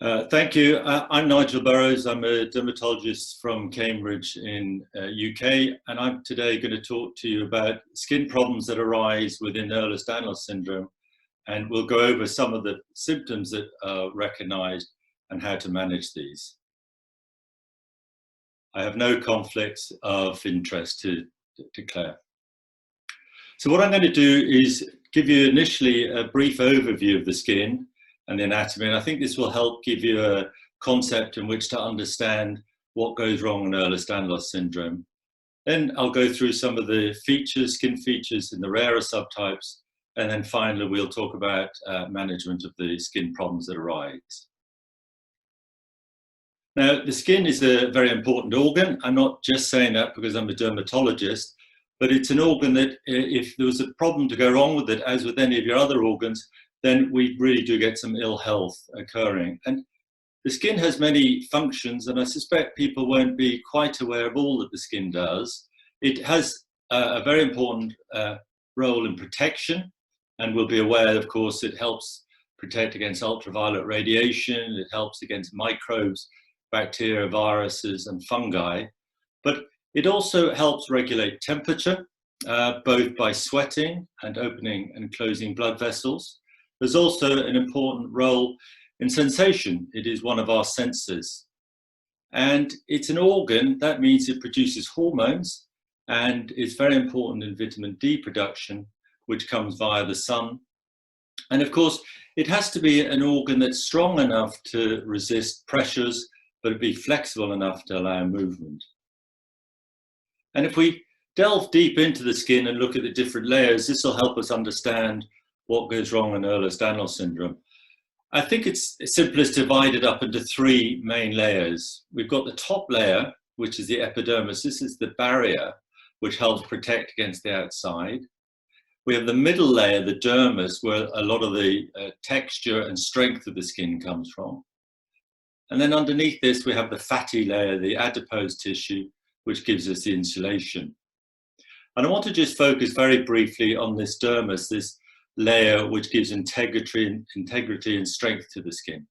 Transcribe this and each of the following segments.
Thank you. I'm Nigel Burrows. I'm a dermatologist from Cambridge in UK, and I'm today going to talk to you about skin problems that arise within Ehlers-Danlos syndrome, and we'll go over some of the symptoms that are recognized and how to manage these. I have no conflicts of interest to declare. So what I'm going to do is give you initially a brief overview of the skin and the anatomy, and I think this will help give you a concept in which to understand what goes wrong in Ehlers-Danlos syndrome. Then I'll go through some of the features, skin features in the rarer subtypes, and then finally we'll talk about management of the skin problems that arise. Now, the skin is a very important organ. I'm not just saying that because I'm a dermatologist, but it's an organ that if there was a problem to go wrong with it, as with any of your other organs, then we really do get some ill health occurring. And the skin has many functions, and I suspect people won't be quite aware of all that the skin does. It has a very important role in protection, and we'll be aware, of course, it helps protect against ultraviolet radiation, it helps against microbes, bacteria, viruses, and fungi. But it also helps regulate temperature, both by sweating and opening and closing blood vessels. There's also an important role in sensation. It is one of our senses. And it's an organ, that means it produces hormones, and it's very important in vitamin D production, which comes via the sun. And of course, it has to be an organ that's strong enough to resist pressures, but be flexible enough to allow movement. And if we delve deep into the skin and look at the different layers, this will help us understand what goes wrong in Ehlers-Danlos syndrome. I think it's simplest divided up into three main layers. We've got the top layer, which is the epidermis. This is the barrier, which helps protect against the outside. We have the middle layer, the dermis, where a lot of the texture and strength of the skin comes from. And then underneath this, we have the fatty layer, the adipose tissue, which gives us the insulation. And I want to just focus very briefly on this dermis, this layer which gives integrity and strength to the skin.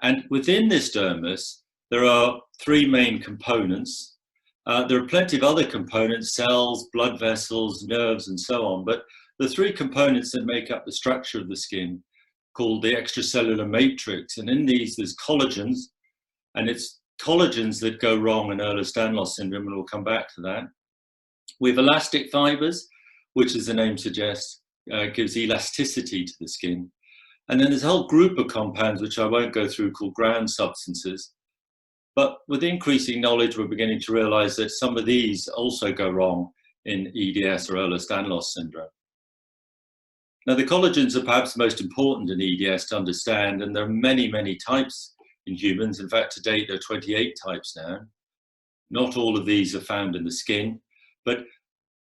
And within this dermis, there are three main components. There are plenty of other components, cells, blood vessels, nerves, and so on. But the three components that make up the structure of the skin, called the extracellular matrix. And in these, there's collagens, and it's collagens that go wrong in Ehlers-Danlos syndrome, and we'll come back to that. We have elastic fibers, which, as the name suggests, gives elasticity to the skin. And then there's a whole group of compounds, which I won't go through, called ground substances. But with increasing knowledge, we're beginning to realize that some of these also go wrong in EDS or Ehlers-Danlos syndrome. Now, the collagens are perhaps the most important in EDS to understand, and there are many, many types in humans. In fact, to date, there are 28 types now. Not all of these are found in the skin, but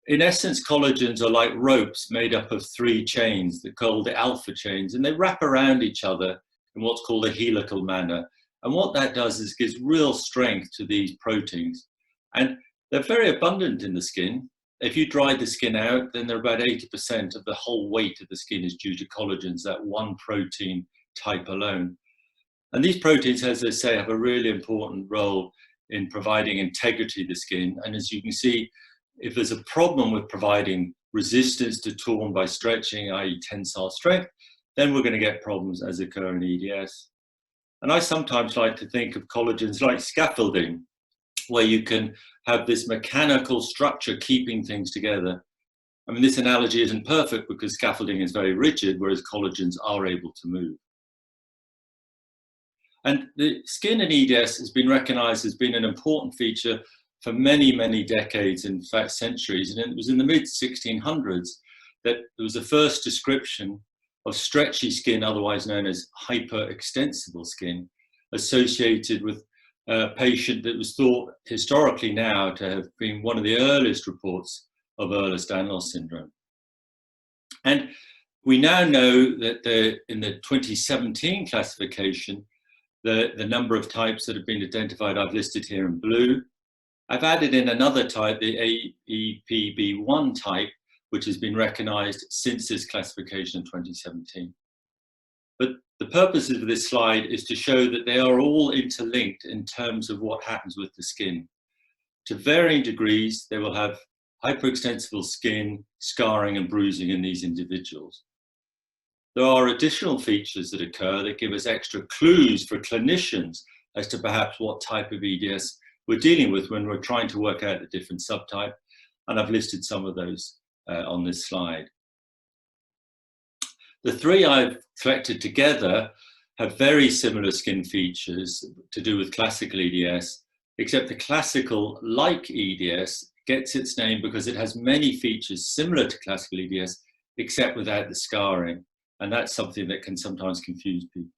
in essence, collagens are like ropes made up of three chains, they're called the alpha chains, and they wrap around each other in what's called a helical manner. And what that does is gives real strength to these proteins. And they're very abundant in the skin. If you dry the skin out, then they're about 80% of the whole weight of the skin is due to collagens, that one protein type alone. And these proteins, as I say, have a really important role in providing integrity to the skin. And as you can see, if there's a problem with providing resistance to torn by stretching, i.e. tensile strength, then we're going to get problems as occur in EDS. And I sometimes like to think of collagens like scaffolding, where you can have this mechanical structure keeping things together. I mean, this analogy isn't perfect because scaffolding is very rigid, whereas collagens are able to move. And the skin in EDS has been recognized as being an important feature for many, many decades, in fact centuries. And it was in the mid-1600s that there was the first description of stretchy skin, otherwise known as hyperextensible skin, associated with a patient that was thought historically now to have been one of the earliest reports of Ehlers-Danlos syndrome. And we now know that in the 2017 classification, the number of types that have been identified, I've listed here in blue. I've added in another type, the AEPB1 type, which has been recognized since this classification in 2017. But The purpose of this slide is to show that they are all interlinked in terms of what happens with the skin. To varying degrees, they will have hyperextensible skin, scarring and bruising in these individuals. There are additional features that occur that give us extra clues for clinicians as to perhaps what type of EDS we're dealing with when we're trying to work out the different subtype, and I've listed some of those on this slide. The three I've collected together have very similar skin features to do with classical EDS, except the classical, like EDS, gets its name because it has many features similar to classical EDS, except without the scarring. And that's something that can sometimes confuse people.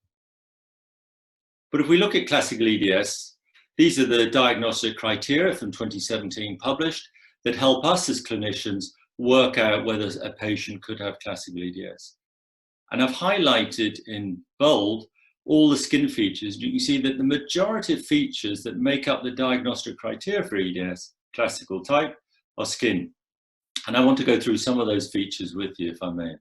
But if we look at classical EDS, these are the diagnostic criteria from 2017 published that help us as clinicians work out whether a patient could have classical EDS. And I've highlighted in bold all the skin features. You can see that the majority of features that make up the diagnostic criteria for EDS, classical type, are skin. And I want to go through some of those features with you, if I may.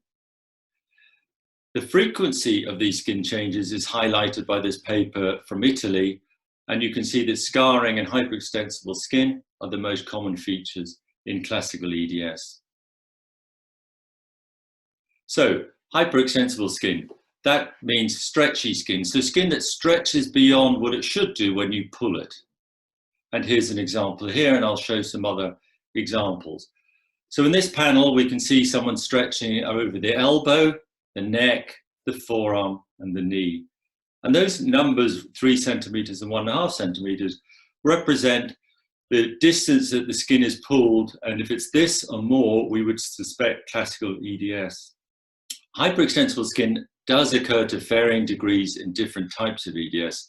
The frequency of these skin changes is highlighted by this paper from Italy, and you can see that scarring and hyperextensible skin are the most common features in classical EDS. So, hyperextensible skin, that means stretchy skin, so skin that stretches beyond what it should do when you pull it. And here's an example here, and I'll show some other examples. So in this panel, we can see someone stretching over the elbow, the neck, the forearm, and the knee. And those numbers, 3 centimeters and 1.5 centimeters, represent the distance that the skin is pulled. And if it's this or more, we would suspect classical EDS. Hyperextensible skin does occur to varying degrees in different types of EDS.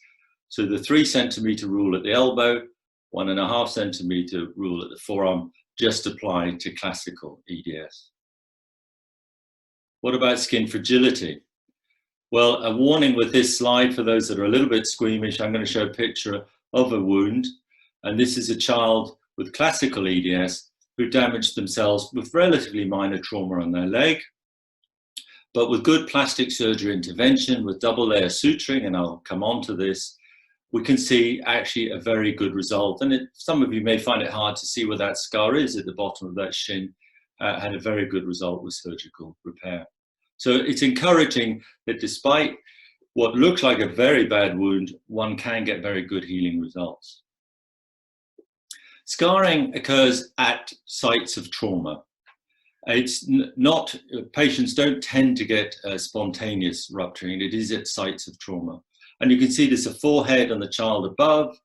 So the 3 centimeter rule at the elbow, 1.5 centimeter rule at the forearm, just apply to classical EDS. What about skin fragility? Well, a warning with this slide for those that are a little bit squeamish, I'm going to show a picture of a wound. And this is a child with classical EDS who damaged themselves with relatively minor trauma on their leg. But with good plastic surgery intervention, with double layer suturing, and I'll come on to this, we can see actually a very good result. And some of you may find it hard to see where that scar is at the bottom of that shin, had a very good result with surgical repair. So it's encouraging that despite what looks like a very bad wound, one can get very good healing results. Scarring occurs at sites of trauma. It's not, patients don't tend to get spontaneous rupturing, it is at sites of trauma. And you can see there's a forehead on the child above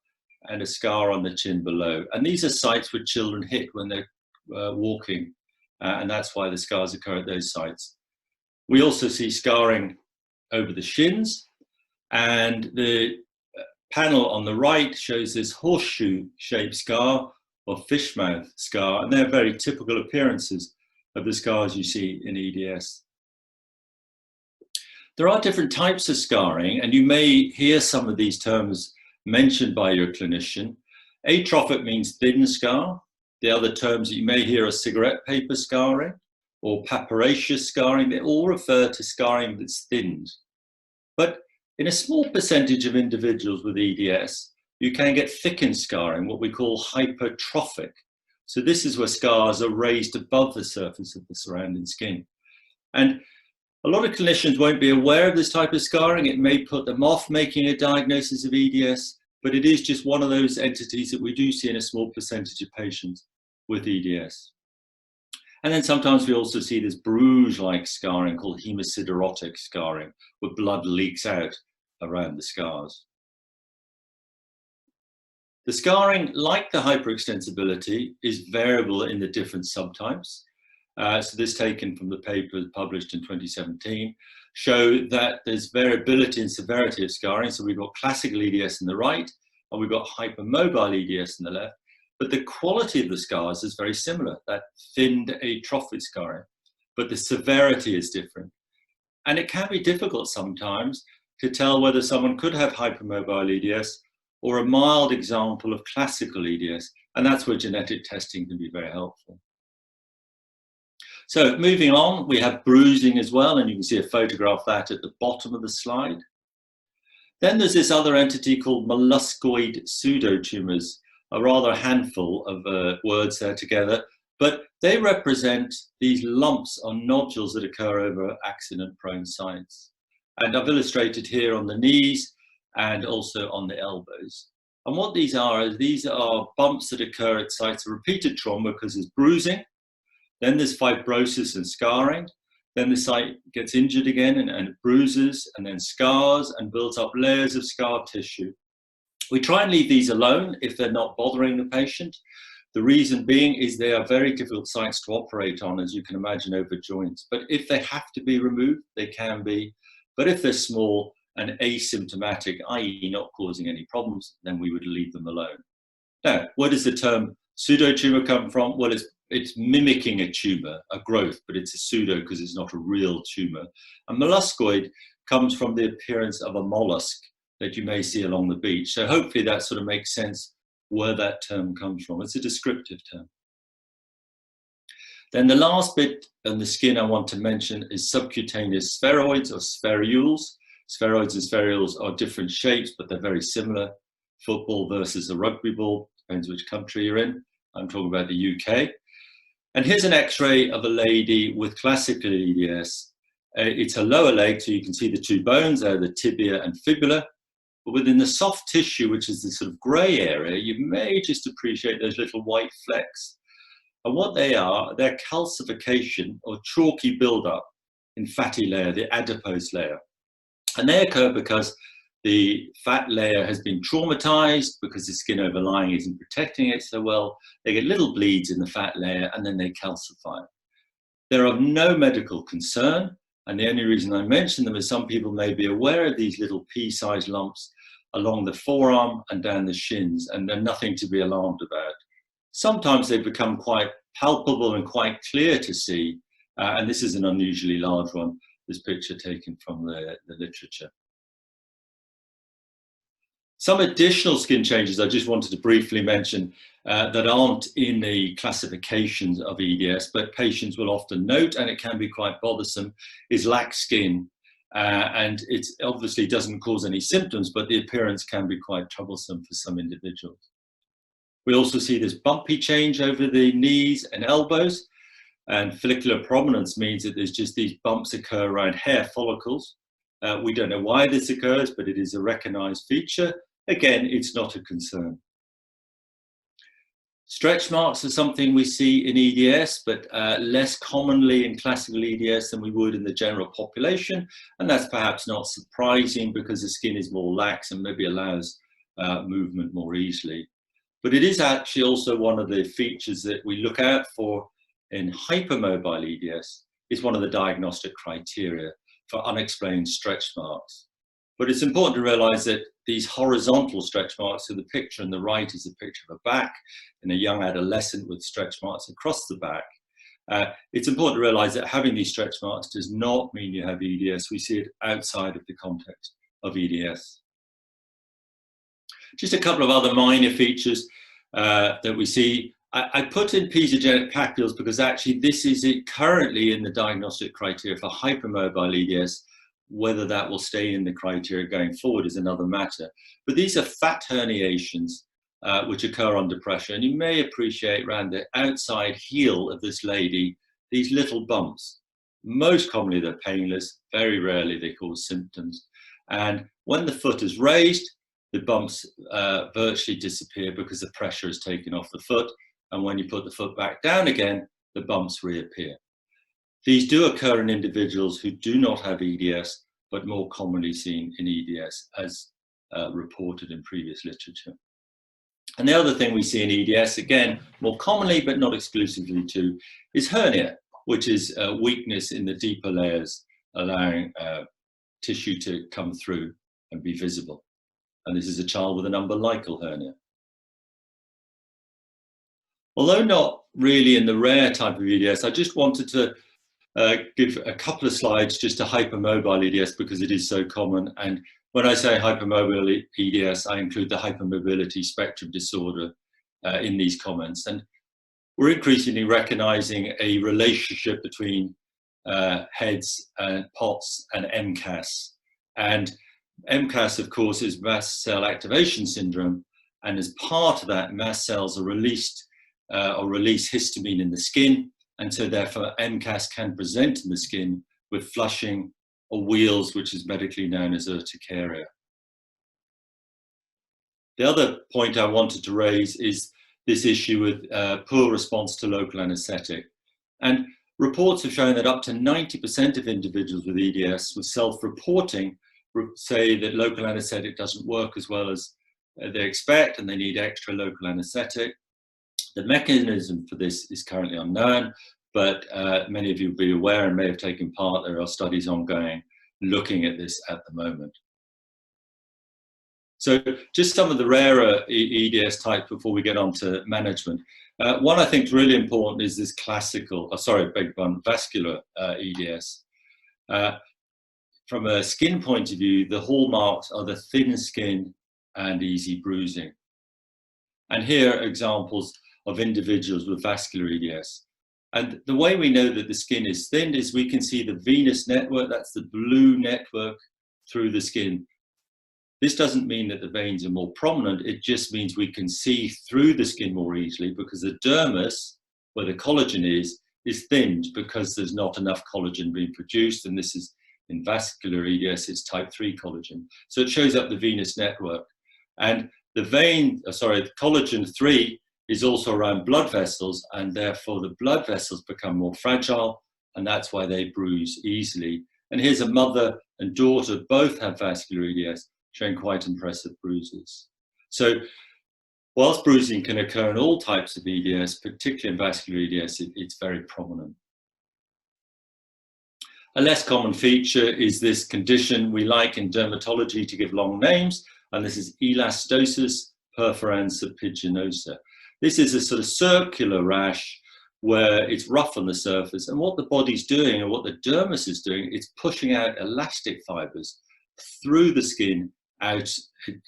and a scar on the chin below. And these are sites where children hit when they're walking, and that's why the scars occur at those sites. We also see scarring over the shins, and the panel on the right shows this horseshoe-shaped scar or fish mouth scar, and they're very typical appearances of the scars you see in EDS. There are different types of scarring, and you may hear some of these terms mentioned by your clinician. Atrophic means thin scar. The other terms that you may hear are cigarette paper scarring or papyraceous scarring. They all refer to scarring that's thinned. But in a small percentage of individuals with EDS, you can get thickened scarring, what we call hypertrophic. So this is where scars are raised above the surface of the surrounding skin. And a lot of clinicians won't be aware of this type of scarring. It may put them off making a diagnosis of EDS, but it is just one of those entities that we do see in a small percentage of patients with EDS. And then sometimes we also see this bruise-like scarring called hemosiderotic scarring, where blood leaks out around the scars. The scarring, like the hyperextensibility, is variable in the different subtypes. So this taken from the paper published in 2017, show that there's variability in severity of scarring. So we've got classical EDS on the right, and we've got hypermobile EDS on the left. But the quality of the scars is very similar, that thinned atrophic scarring, but the severity is different. And it can be difficult sometimes to tell whether someone could have hypermobile EDS or a mild example of classical EDS, and that's where genetic testing can be very helpful. So moving on, we have bruising as well, and you can see a photograph of that at the bottom of the slide. Then there's this other entity called molluscoid pseudotumours, a rather handful of words there together, but they represent these lumps or nodules that occur over accident-prone sites. And I've illustrated here on the knees and also on the elbows. And what these are is these are bumps that occur at sites of repeated trauma because there's bruising, then there's fibrosis and scarring, then the site gets injured again and it bruises and then scars and builds up layers of scar tissue. We try and leave these alone if they're not bothering the patient. The reason being is they are very difficult sites to operate on, as you can imagine, over joints. But if they have to be removed, they can be. But if they're small and asymptomatic, i.e. not causing any problems, then we would leave them alone. Now, where does the term pseudotumor come from? Well, it's mimicking a tumor, a growth, but it's a pseudo because it's not a real tumor. And molluscoid comes from the appearance of a mollusk that you may see along the beach. So hopefully that sort of makes sense where that term comes from. It's a descriptive term. Then the last bit on the skin I want to mention is subcutaneous spheroids or spherules. Spheroids and spherules are different shapes, but they're very similar. Football versus a rugby ball, depends which country you're in. I'm talking about the UK. And here's an X-ray of a lady with classical EDS. It's her lower leg, so you can see the two bones there, the tibia and fibula. But within the soft tissue, which is the sort of grey area, you may just appreciate those little white flecks. And what they are, they're calcification or chalky buildup in fatty layer, the adipose layer. And they occur because the fat layer has been traumatized, because the skin overlying isn't protecting it so well. They get little bleeds in the fat layer and then they calcify. They're of no medical concern. And the only reason I mention them is some people may be aware of these little pea-sized lumps along the forearm and down the shins, and they're nothing to be alarmed about. Sometimes they become quite palpable and quite clear to see, and this is an unusually large one, this picture taken from the literature. Some additional skin changes I just wanted to briefly mention that aren't in the classifications of EDS, but patients will often note, and it can be quite bothersome, is lax skin. And it obviously doesn't cause any symptoms, but the appearance can be quite troublesome for some individuals. We also see this bumpy change over the knees and elbows, and follicular prominence means that there's just these bumps occur around hair follicles. We don't know why this occurs, but it is a recognized feature. Again, it's not a concern. Stretch marks are something we see in EDS, but less commonly in classical EDS than we would in the general population. And that's perhaps not surprising because the skin is more lax and maybe allows movement more easily. But it is actually also one of the features that we look out for in hypermobile EDS. Is one of the diagnostic criteria for unexplained stretch marks. But it's important to realize that these horizontal stretch marks, so the picture on the right is a picture of a back in a young adolescent with stretch marks across the back. It's important to realize that having these stretch marks does not mean you have EDS. We see it outside of the context of EDS. Just a couple of other minor features that we see. I put in physiogenic papules because actually this is it currently in the diagnostic criteria for hypermobile EDS. Whether that will stay in the criteria going forward is another matter. But these are fat herniations which occur under pressure. And you may appreciate around the outside heel of this lady, these little bumps. Most commonly they're painless, very rarely they cause symptoms. And when the foot is raised, the bumps virtually disappear because the pressure is taken off the foot. And when you put the foot back down again, the bumps reappear. These do occur in individuals who do not have EDS, but more commonly seen in EDS as reported in previous literature. And the other thing we see in EDS, again, more commonly, but not exclusively too, is hernia, which is weakness in the deeper layers, allowing tissue to come through and be visible. And this is a child with an umbilical hernia. Although not really in the rare type of EDS, I just wanted to give a couple of slides just to hypermobile EDS because it is so common. And when I say hypermobile EDS, I include the hypermobility spectrum disorder in these comments. And we're increasingly recognizing a relationship between heads and POTS and MCAS. And MCAS, of course, is mast cell activation syndrome. And as part of that, mast cells are released or release histamine in the skin. And so therefore, MCAS can present in the skin with flushing or wheals, which is medically known as urticaria. The other point I wanted to raise is this issue with poor response to local anesthetic. And reports have shown that up to 90% of individuals with EDS with self-reporting say that local anesthetic doesn't work as well as they expect and they need extra local anesthetic. The mechanism for this is currently unknown, but many of you will be aware and may have taken part. There are studies ongoing looking at this at the moment. So just some of the rarer EDS types before we get on to management. One I think is really important is this vascular EDS. From a skin point of view, the hallmarks are the thin skin and easy bruising. And here are examples of individuals with vascular EDS. And the way we know that the skin is thin is we can see the venous network, that's the blue network through the skin. This doesn't mean that the veins are more prominent, it just means we can see through the skin more easily because the dermis, where the collagen is thinned because there's not enough collagen being produced, and this is in vascular EDS, it's type 3 collagen. So it shows up the venous network. And the collagen 3 is also around blood vessels, and therefore the blood vessels become more fragile, and that's why they bruise easily. And here's a mother and daughter, both have vascular EDS, showing quite impressive bruises. So whilst bruising can occur in all types of EDS, particularly in vascular EDS, it's very prominent. A less common feature is this condition we like in dermatology to give long names, and this is elastosis perforans serpiginosa. This is a sort of circular rash where it's rough on the surface, and what the body's doing and what the dermis is doing, it's pushing out elastic fibers through the skin out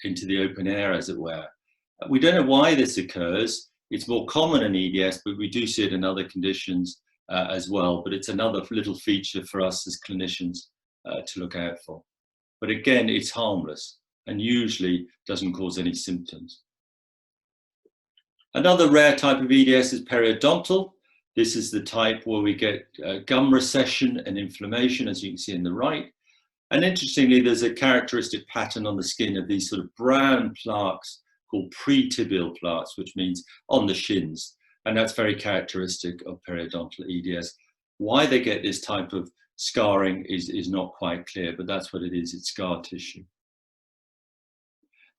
into the open air, as it were. We don't know why this occurs. It's more common in EDS, but we do see it in other conditions as well. But it's another little feature for us as clinicians to look out for. But again, it's harmless and usually doesn't cause any symptoms. Another rare type of EDS is periodontal. This is the type where we get gum recession and inflammation, as you can see in the right. And interestingly, there's a characteristic pattern on the skin of these sort of brown plaques called pretibial plaques, which means on the shins. And that's very characteristic of periodontal EDS. Why they get this type of scarring is not quite clear, but that's what it is, it's scar tissue.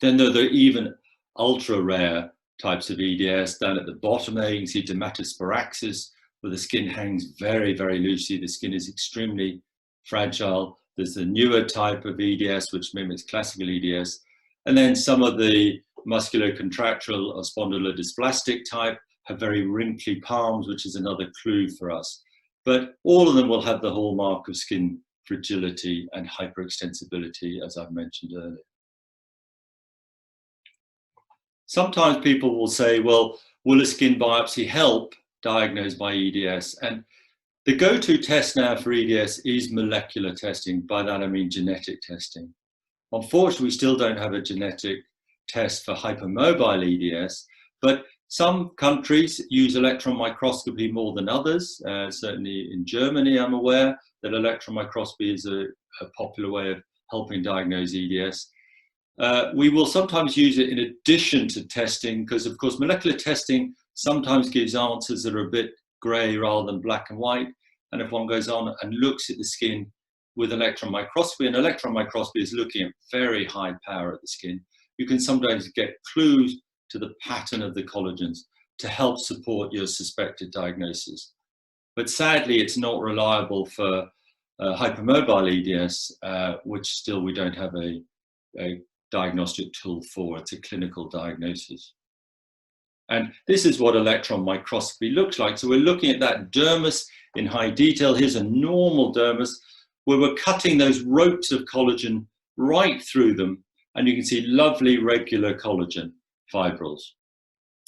Then there are even ultra rare types of EDS. Down at the bottom there, you can see dermatosparaxis, where the skin hangs very, very loosely. The skin is extremely fragile. There's the newer type of EDS, which mimics classical EDS. And then some of the musculocontractural or spondylodysplastic type have very wrinkly palms, which is another clue for us. But all of them will have the hallmark of skin fragility and hyperextensibility, as I've mentioned earlier. Sometimes people will say, well, will a skin biopsy help diagnosed by EDS? And the go-to test now for EDS is molecular testing. By that I mean genetic testing. Unfortunately, we still don't have a genetic test for hypermobile EDS, but some countries use electron microscopy more than others. Certainly in Germany, I'm aware that electron microscopy is a popular way of helping diagnose EDS. We will sometimes use it in addition to testing, because of course molecular testing sometimes gives answers that are a bit grey rather than black and white. And if one goes on and looks at the skin with electron microscopy, and electron microscopy is looking at very high power at the skin, you can sometimes get clues to the pattern of the collagens to help support your suspected diagnosis. But sadly, it's not reliable for hypermobile EDS, which still we don't have a diagnostic tool for. It's a clinical diagnosis. And this is what electron microscopy looks like. So we're looking at that dermis in high detail. Here's a normal dermis where we're cutting those ropes of collagen right through them, and you can see lovely regular collagen fibrils.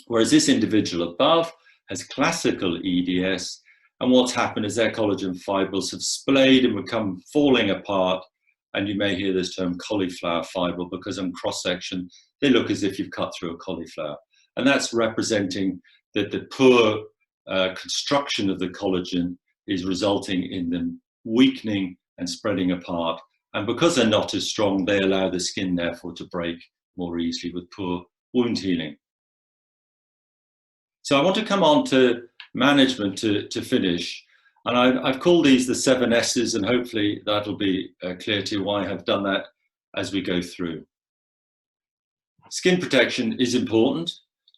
Whereas this individual above has classical EDS, and what's happened is their collagen fibrils have splayed and become falling apart, and you may hear this term cauliflower fibril, because on cross-section they look as if you've cut through a cauliflower, and that's representing that the poor construction of the collagen is resulting in them weakening and spreading apart, and because they're not as strong, they allow the skin therefore to break more easily with poor wound healing. So I want to come on to management to finish, and I've called these the 7 S's, and hopefully that'll be clear to you why I have done that as we go through. Skin protection is important,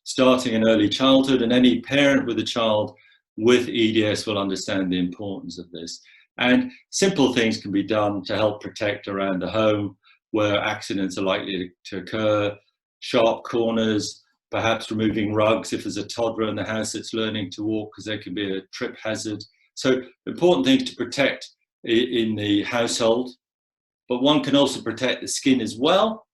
starting in early childhood, and any parent with a child with EDS will understand the importance of this. And simple things can be done to help protect around the home where accidents are likely to occur, sharp corners, perhaps removing rugs if there's a toddler in the house that's learning to walk, because there can be a trip hazard. So important things to protect in the household, but one can also protect the skin as well.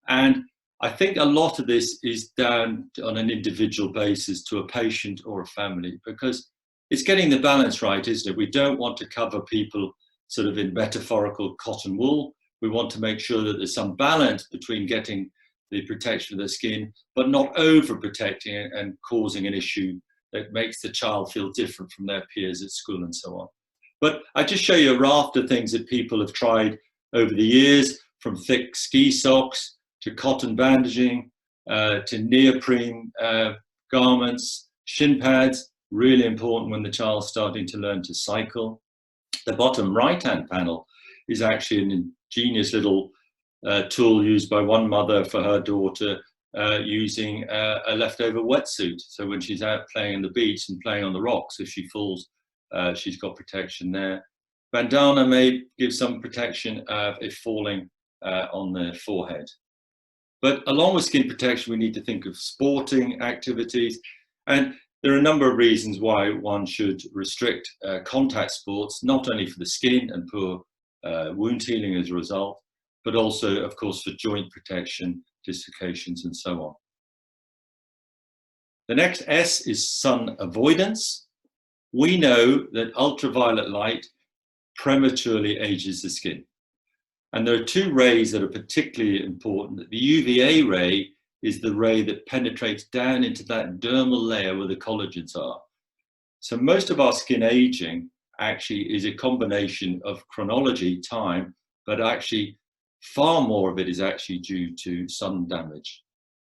And I think a lot of this is down on an individual basis to a patient or a family, because it's getting the balance right, isn't it? We don't want to cover people sort of in metaphorical cotton wool. We want to make sure that there's some balance between getting the protection of the skin, but not overprotecting it and causing an issue that makes the child feel different from their peers at school and so on. But I just show you a raft of things that people have tried over the years, from thick ski socks to cotton bandaging to neoprene garments, shin pads, really important when the child's starting to learn to cycle. The bottom right-hand panel is actually an ingenious little tool used by one mother for her daughter using a leftover wetsuit. So when she's out playing on the beach and playing on the rocks, if she falls, she's got protection there. Bandana may give some protection if falling on the forehead. But along with skin protection, we need to think of sporting activities. And there are a number of reasons why one should restrict contact sports, not only for the skin and poor wound healing as a result, but also, of course, for joint protection, dislocations, and so on. The next S is sun avoidance. We know that ultraviolet light prematurely ages the skin. And there are 2 rays that are particularly important. The UVA ray is the ray that penetrates down into that dermal layer where the collagens are. So most of our skin aging actually is a combination of chronology, time, but actually far more of it is actually due to sun damage.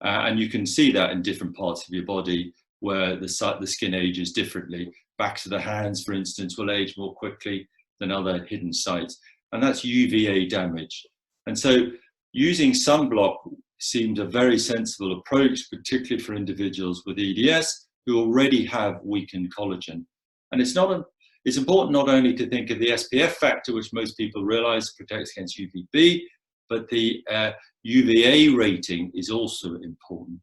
And you can see that in different parts of your body where the skin ages differently. Backs of the hands, for instance, will age more quickly than other hidden sites. And that's UVA damage. And so using sunblock seemed a very sensible approach, particularly for individuals with EDS who already have weakened collagen. And it's important not only to think of the SPF factor, which most people realize protects against UVB, but the UVA rating is also important.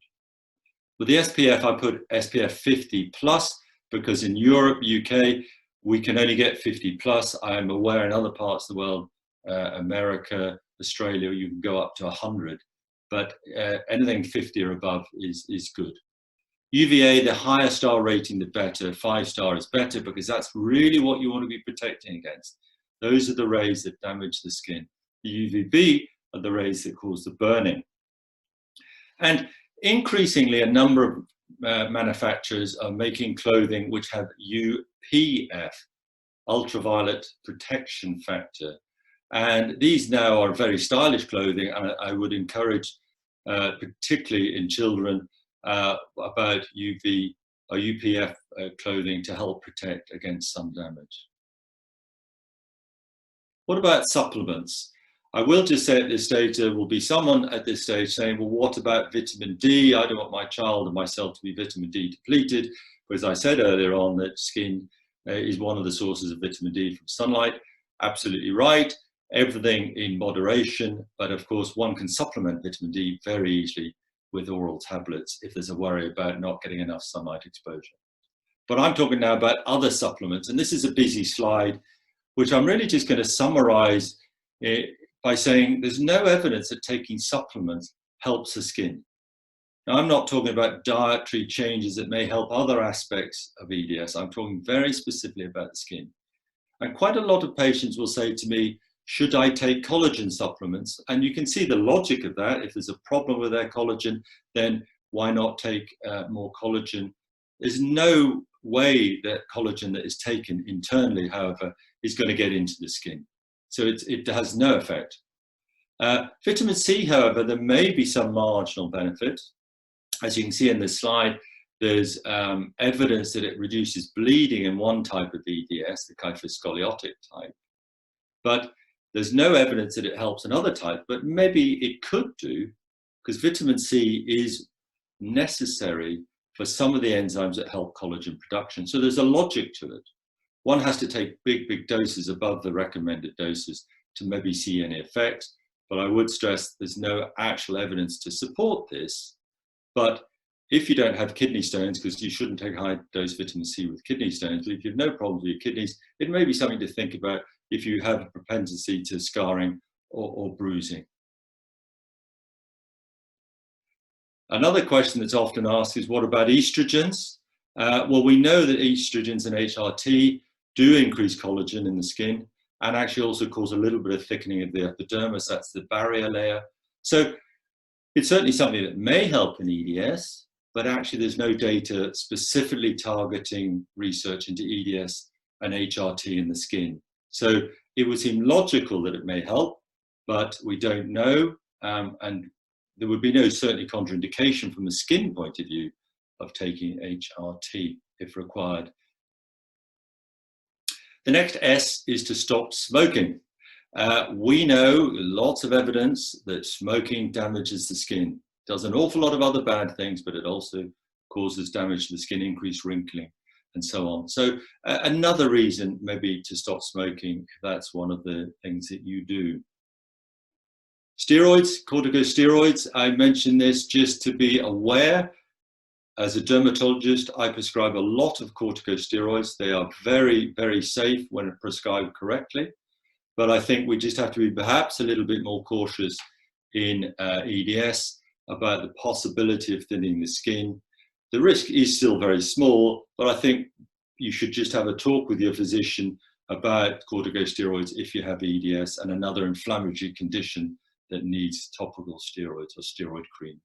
With the SPF, I put SPF 50 plus, because in Europe, UK, we can only get 50 plus. I am aware in other parts of the world, America, Australia, you can go up to 100. But anything 50 or above is good. UVA, the higher star rating, the better. 5-star is better, because that's really what you want to be protecting against. Those are the rays that damage the skin. The UVB are the rays that cause the burning. And increasingly, a number of manufacturers are making clothing which have UPF, ultraviolet protection factor. And these now are very stylish clothing, and I would encourage, particularly in children, about UV or UPF clothing to help protect against sun damage. What about supplements? I will just say at this stage, there will be someone at this stage saying, well, what about vitamin D? I don't want my child and myself to be vitamin D depleted. But as I said earlier on, that skin is one of the sources of vitamin D from sunlight. Absolutely right. Everything in moderation. But of course, one can supplement vitamin D very easily with oral tablets if there's a worry about not getting enough sunlight exposure. But I'm talking now about other supplements. And this is a busy slide, which I'm really just going to summarize by saying there's no evidence that taking supplements helps the skin. Now, I'm not talking about dietary changes that may help other aspects of EDS. I'm talking very specifically about the skin. And quite a lot of patients will say to me, should I take collagen supplements? And you can see the logic of that. If there's a problem with their collagen, then why not take more collagen? There's no way that collagen that is taken internally, however, is going to get into the skin. So it has no effect. Vitamin C, however, there may be some marginal benefit. As you can see in this slide, there's evidence that it reduces bleeding in one type of EDS, the kyphoscoliotic type. But there's no evidence that it helps another type, but maybe it could do, because vitamin C is necessary for some of the enzymes that help collagen production. So there's a logic to it. One has to take big doses above the recommended doses to maybe see any effect. But I would stress there's no actual evidence to support this. But if you don't have kidney stones, because you shouldn't take high dose vitamin C with kidney stones, but if you have no problems with your kidneys, it may be something to think about if you have a propensity to scarring or bruising. Another question that's often asked is, what about estrogens? Well, we know that estrogens and HRT do increase collagen in the skin and actually also cause a little bit of thickening of the epidermis. That's the barrier layer. So it's certainly something that may help in EDS, but actually there's no data specifically targeting research into EDS and HRT in the skin. So it would seem logical that it may help, but we don't know. And there would be no certainly contraindication from the skin point of view of taking HRT if required. The next S is to stop smoking. We know lots of evidence that smoking damages the skin. It does an awful lot of other bad things, but it also causes damage to the skin, increased wrinkling, and so on. So another reason maybe to stop smoking, if that's one of the things that you do. Steroids, corticosteroids, I mentioned this just to be aware. As a dermatologist, I prescribe a lot of corticosteroids. They are very, very safe when prescribed correctly. But I think we just have to be perhaps a little bit more cautious in EDS about the possibility of thinning the skin. The risk is still very small, but I think you should just have a talk with your physician about corticosteroids if you have EDS and another inflammatory condition that needs topical steroids or steroid creams.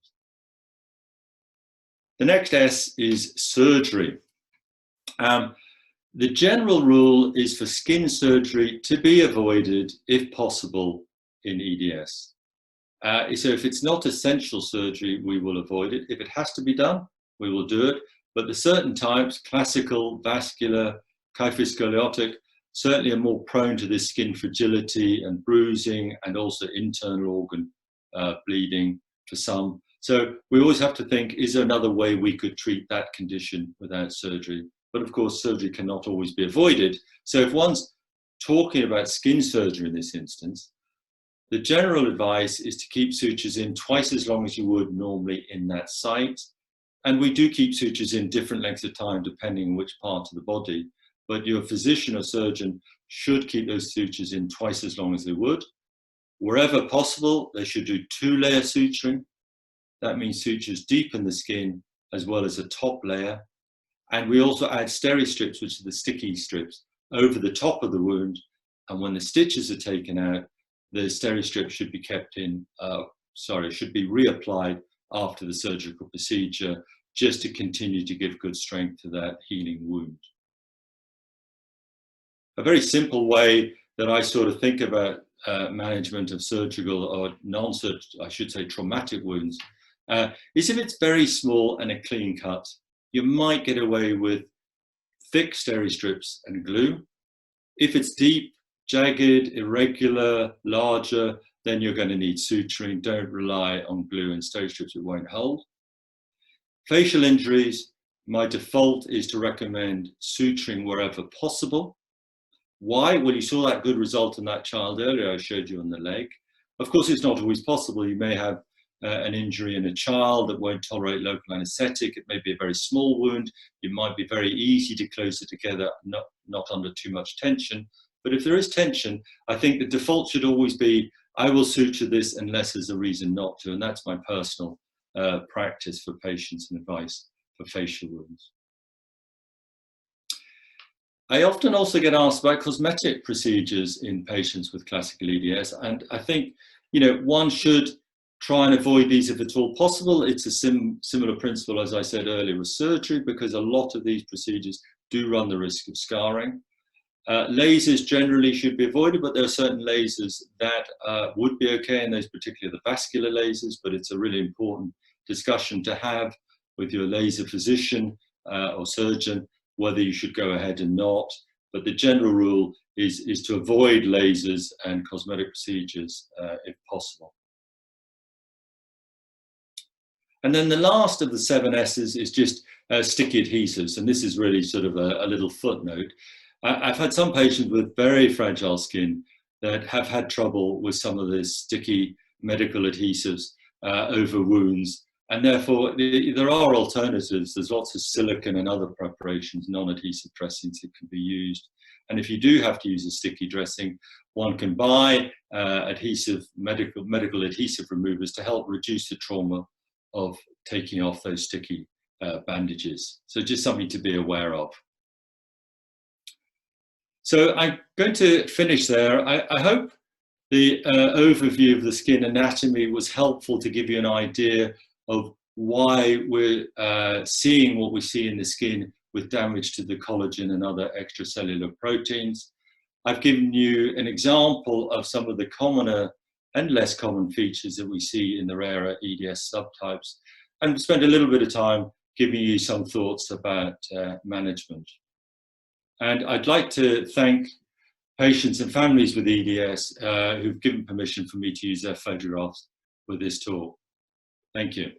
The next S is surgery. The general rule is for skin surgery to be avoided if possible in EDS. So if it's not essential surgery, we will avoid it. If it has to be done, we will do it. But the certain types, classical, vascular, kyphoscoliotic, certainly are more prone to this skin fragility and bruising and also internal organ bleeding for some. So we always have to think, is there another way we could treat that condition without surgery? But of course, surgery cannot always be avoided. So if one's talking about skin surgery in this instance, the general advice is to keep sutures in twice as long as you would normally in that site. And we do keep sutures in different lengths of time depending on which part of the body. But your physician or surgeon should keep those sutures in twice as long as they would. Wherever possible, they should do 2-layer suturing. That means sutures deep in the skin as well as a top layer. And we also add steri-strips, which are the sticky strips, over the top of the wound. And when the stitches are taken out, the steri-strip should be kept in, should be reapplied after the surgical procedure, just to continue to give good strength to that healing wound. A very simple way that I sort of think about management of surgical or non-surgical, I should say traumatic wounds, is if it's very small and a clean cut, you might get away with thick steri-strips and glue. If it's deep, jagged, irregular, larger, then you're going to need suturing. Don't rely on glue and steri-strips, it won't hold. Facial injuries, my default is to recommend suturing wherever possible. Why? Well, you saw that good result in that child earlier I showed you on the leg. Of course, it's not always possible. You may have an injury in a child that won't tolerate local anesthetic. It may be a very small wound. It might be very easy to close it together, not under too much tension. But if there is tension, I think the default should always be, I will suture this unless there's a reason not to. And that's my personal practice for patients and advice for facial wounds. I often also get asked about cosmetic procedures in patients with classical EDS, and I think, you know, one should try and avoid these if at all possible. It's a similar principle, as I said earlier, with surgery, because a lot of these procedures do run the risk of scarring. Lasers generally should be avoided, but there are certain lasers that would be okay, and those particularly the vascular lasers, but it's a really important discussion to have with your laser physician or surgeon, whether you should go ahead and not. But the general rule is to avoid lasers and cosmetic procedures if possible. And then the last of the 7 S's is just sticky adhesives, and this is really sort of a little footnote. I've had some patients with very fragile skin that have had trouble with some of the sticky medical adhesives over wounds, and therefore there are alternatives. There's lots of silicone and other preparations, non-adhesive dressings that can be used. And if you do have to use a sticky dressing, one can buy medical adhesive removers to help reduce the trauma of taking off those sticky bandages. So just something to be aware of. So I'm going to finish there. I hope the overview of the skin anatomy was helpful to give you an idea of why we're seeing what we see in the skin with damage to the collagen and other extracellular proteins. I've given you an example of some of the commoner and less common features that we see in the rarer EDS subtypes, and spend a little bit of time giving you some thoughts about management. And I'd like to thank patients and families with EDS who've given permission for me to use their photographs with this talk. Thank you.